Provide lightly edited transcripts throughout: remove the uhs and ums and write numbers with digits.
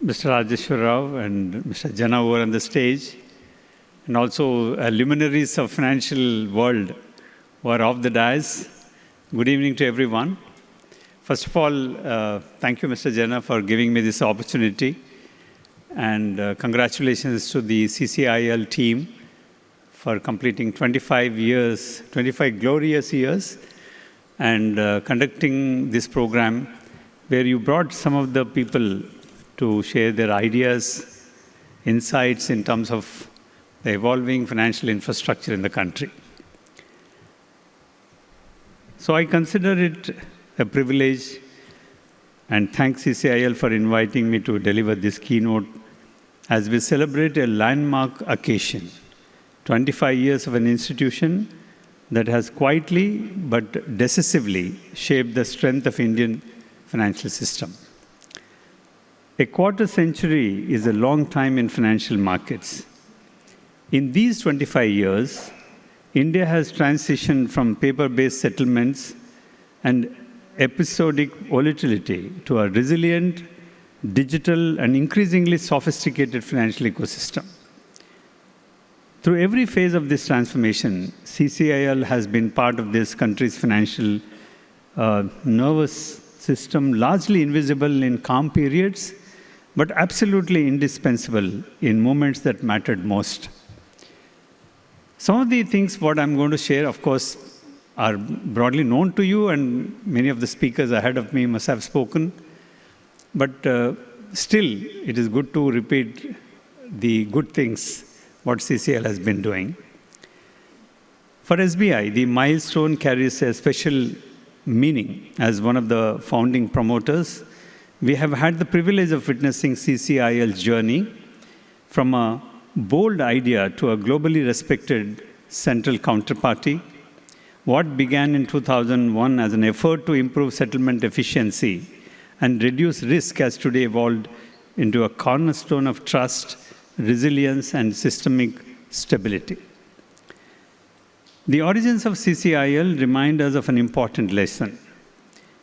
Mr. Rajeshwar Rao and Mr. Jana over on the stage, and also luminaries of financial world who are off the dais. Good evening to everyone. First of all, thank you, Mr. Jana, for giving me this opportunity. And congratulations to the CCIL team for completing 25 glorious years, and conducting this program where you brought some of the people to share their ideas, insights in terms of the evolving financial infrastructure in the country. So I consider it a privilege and thank CCIL for inviting me to deliver this keynote as we celebrate a landmark occasion, 25 years of an institution that has quietly but decisively shaped the strength of Indian financial system. A quarter century is a long time in financial markets. In these 25 years, India has transitioned from paper-based settlements and episodic volatility to a resilient, digital, and increasingly sophisticated financial ecosystem. Through every phase of this transformation, CCIL has been part of this country's financial nervous system, largely invisible in calm periods, but absolutely indispensable in moments that mattered most. Some of the things what I'm going to share, of course, are broadly known to you, and many of the speakers ahead of me must have spoken. But still, it is good to repeat the good things what CCIL has been doing. For SBI, the milestone carries a special meaning. As one of the founding promoters, we have had the privilege of witnessing CCIL's journey from a bold idea to a globally respected central counterparty. What began in 2001 as an effort to improve settlement efficiency and reduce risk has today evolved into a cornerstone of trust, resilience, and systemic stability. The origins of CCIL remind us of an important lesson.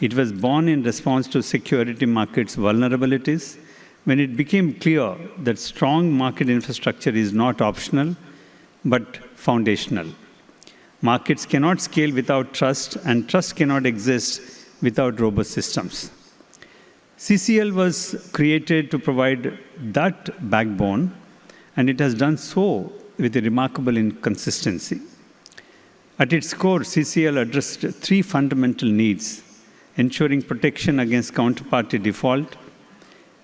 It was born in response to security markets' vulnerabilities when it became clear that strong market infrastructure is not optional, but foundational. Markets cannot scale without trust, and trust cannot exist without robust systems. CCL was created to provide that backbone, and it has done so with a remarkable consistency. At its core, CCL addressed three fundamental needs: ensuring protection against counterparty default,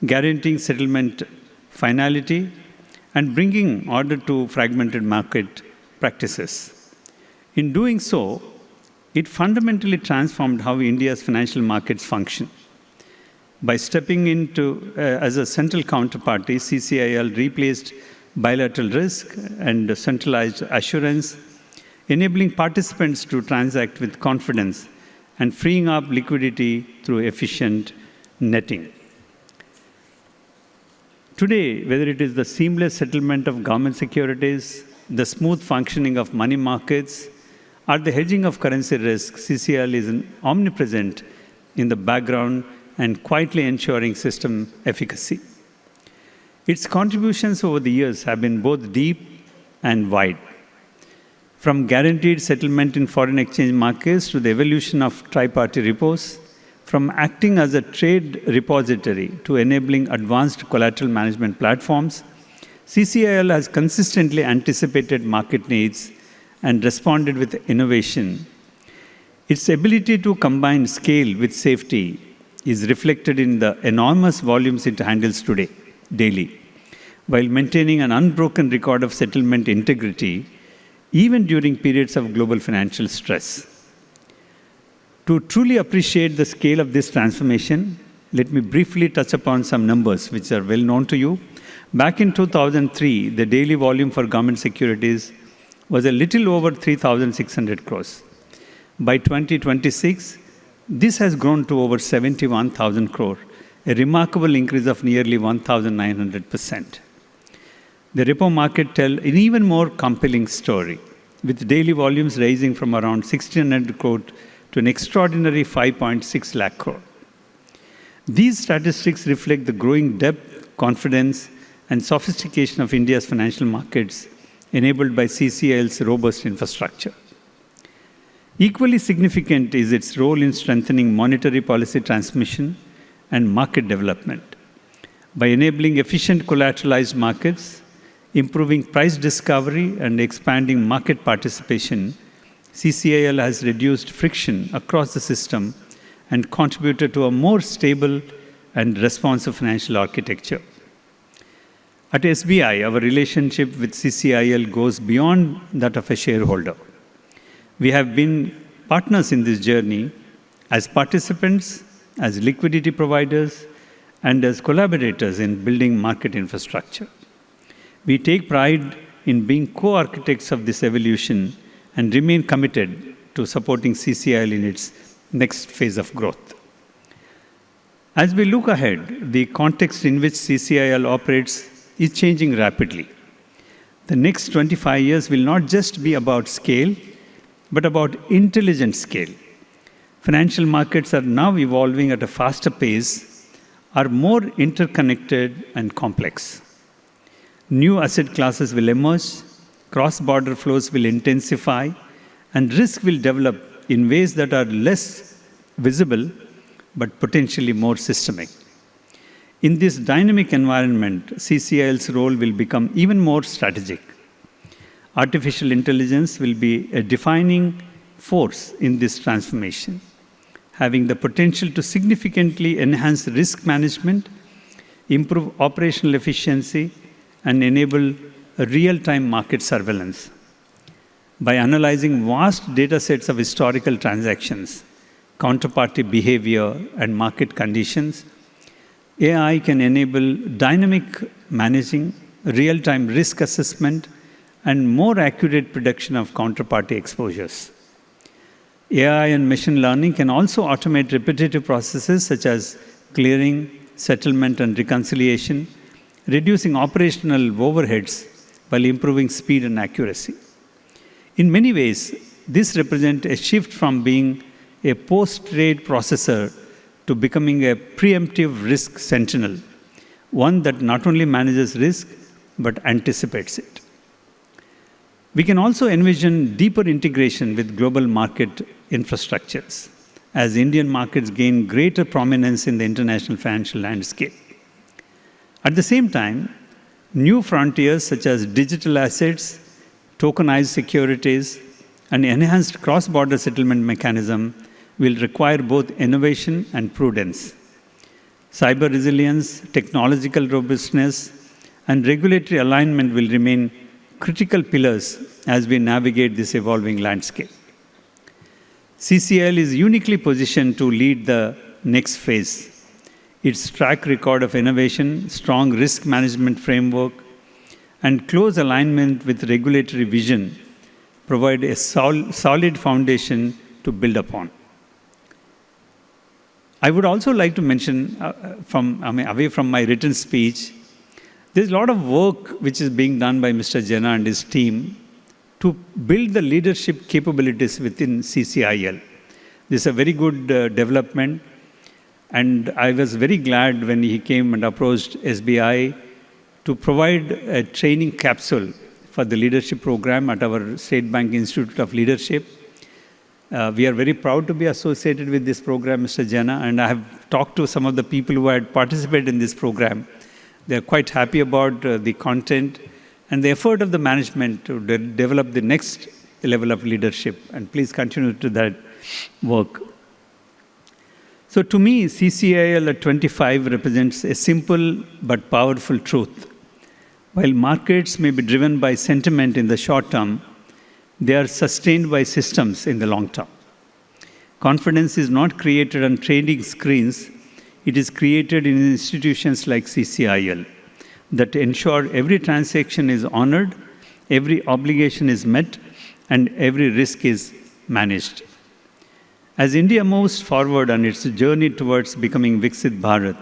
guaranteeing settlement finality, and bringing order to fragmented market practices. In doing so, it fundamentally transformed how India's financial markets function. By stepping into as a central counterparty, CCIL replaced bilateral risk and centralized assurance, enabling participants to transact with confidence and freeing up liquidity through efficient netting. Today, whether it is the seamless settlement of government securities, the smooth functioning of money markets, or the hedging of currency risk, CCIL is omnipresent in the background and quietly ensuring system efficacy. Its contributions over the years have been both deep and wide. From guaranteed settlement in foreign exchange markets to the evolution of tri-party repos, from acting as a trade repository to enabling advanced collateral management platforms, CCIL has consistently anticipated market needs and responded with innovation. Its ability to combine scale with safety is reflected in the enormous volumes it handles today, daily, while maintaining an unbroken record of settlement integrity, even during periods of global financial stress. To truly appreciate the scale of this transformation, let me briefly touch upon some numbers which are well known to you. Back in 2003, the daily volume for government securities was a little over 3,600 crores. By 2026, this has grown to over 71,000 crore, a remarkable increase of nearly 1,900%. The repo market tells an even more compelling story, with daily volumes rising from around 1,600 crore to an extraordinary 5.6 lakh crore. These statistics reflect the growing depth confidence, and sophistication of India's financial markets, enabled by CCIL's robust infrastructure. Equally significant is its role in strengthening monetary policy transmission and market development. By enabling efficient collateralized markets, improving price discovery, and expanding market participation, CCIL has reduced friction across the system and contributed to a more stable and responsive financial architecture. At SBI, our relationship with CCIL goes beyond that of a shareholder. We have been partners in this journey as participants, as liquidity providers, and as collaborators in building market infrastructure. We take pride in being co-architects of this evolution and remain committed to supporting CCIL in its next phase of growth. As we look ahead, the context in which CCIL operates is changing rapidly. The next 25 years will not just be about scale, but about intelligent scale. Financial markets are now evolving at a faster pace, are more interconnected and complex. New asset classes will emerge, cross-border flows will intensify, and risk will develop in ways that are less visible but potentially more systemic. In this dynamic environment, CCIL's role will become even more strategic. Artificial intelligence will be a defining force in this transformation, having the potential to significantly enhance risk management, improve operational efficiency, and enable a real-time market surveillance. By analyzing vast data sets of historical transactions, counterparty behavior, and market conditions, AI can enable dynamic managing, real-time risk assessment, and more accurate prediction of counterparty exposures. AI and machine learning can also automate repetitive processes such as clearing, settlement, and reconciliation, reducing operational overheads while improving speed and accuracy. In many ways, this represents a shift from being a post-trade processor to becoming a preemptive risk sentinel, one that not only manages risk, but anticipates it. We can also envision deeper integration with global market infrastructures as Indian markets gain greater prominence in the international financial landscape. At the same time, new frontiers such as digital assets, tokenized securities, and enhanced cross-border settlement mechanism will require both innovation and prudence. Cyber resilience, technological robustness, and regulatory alignment will remain critical pillars as we navigate this evolving landscape. CCIL is uniquely positioned to lead the next phase. Its track record of innovation, strong risk management framework, and close alignment with regulatory vision provide a solid foundation to build upon. I would also like to mention, away from my written speech, there's a lot of work which is being done by Mr. Jena and his team to build the leadership capabilities within CCIL. This is a very good development, and I was very glad when he came and approached SBI to provide a training capsule for the leadership program at our State Bank Institute of Leadership. We are very proud to be associated with this program, Mr. Jena, and I have talked to some of the people who had participated in this program. They are quite happy about the content and the effort of the management to develop the next level of leadership, and please continue to that work. So to me, CCIL at 25 represents a simple but powerful truth. While markets may be driven by sentiment in the short term, they are sustained by systems in the long term. Confidence is not created on trading screens, it is created in institutions like CCIL that ensure every transaction is honored, every obligation is met, and every risk is managed. As India moves forward on its journey towards becoming Viksit Bharat,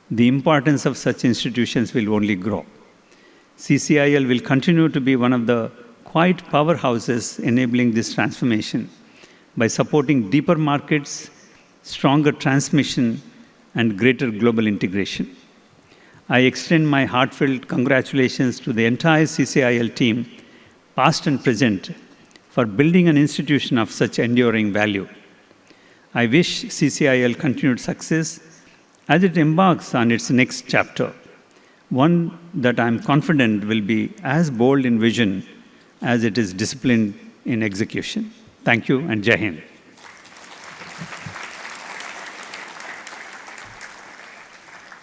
the importance of such institutions will only grow. CCIL will continue to be one of the quiet powerhouses enabling this transformation by supporting deeper markets, stronger transmission, and greater global integration. I extend my heartfelt congratulations to the entire CCIL team, past and present, for building an institution of such enduring value. I wish CCIL continued success as it embarks on its next chapter, one that I am confident will be as bold in vision as it is disciplined in execution. Thank you and Jai Hind.